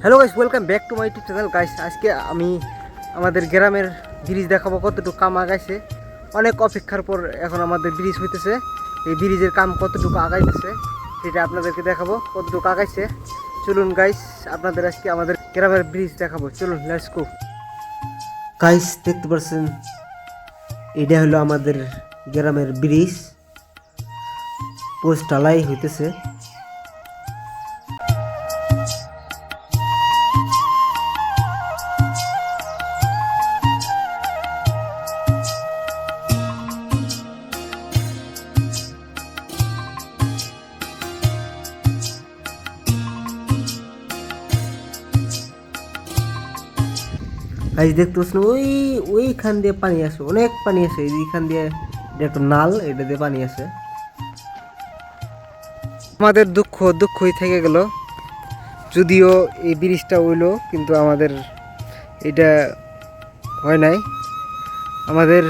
Hello guys, welcome back to my YouTube channel guys. আজকে আমি আমাদের গ্রামের ব্রিজ দেখাবো কতটুকু কাম আগাইছে। অনেক অপেক্ষার পর এখন আমাদের ব্রিজ হইতেছে। এই ব্রিজের কাম কতটুকু আগাইতেছে সেটা আপনাদেরকে দেখাবো, কতটুকু আগাইছে। চলুন গাইস, আপনাদের আজকে আমাদের গ্রামের ব্রিজ দেখাবো। চলুন, লেটস গো। গাইস দেখতে পাচ্ছেন, এটা হলো আমাদের গ্রামের ব্রিজ। পোস্ট ঢালাই হইতেছে। গাইস দেখতে পাচ্ছেন, ওইখান দিয়ে পানি আসে, অনেক পানি আসে। এইখান দিয়ে এটা একটা নাল, এটা দিয়ে পানি আসে। আমাদের দুঃখই থেকে গেল। যদিও এই ব্রিজটা হইলো, কিন্তু আমাদের এটা হয় নাই। আমাদের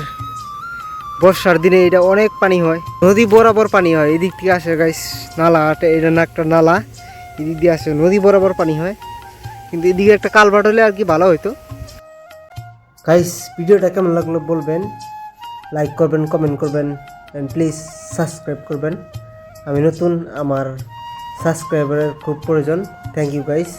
বর্ষার দিনে এটা অনেক পানি হয়, নদী বরাবর পানি হয়। এদিক থেকে আসে গাইস নালা, এটা না একটা নালা, এদিক দিয়ে আসে, নদী বরাবর পানি হয়। কিন্তু এদিকে একটা কালভার্ট হলে আর কি ভালো হইতো। গাইস ভিডিওটা কেমন লাগলো বলবেন, লাইক করবেন, কমেন্ট করবেন, অ্যান্ড প্লিজ সাবস্ক্রাইব করবেন। আমি নতুন, আমার সাবস্ক্রাইবারের খুব প্রয়োজন। Thank you guys.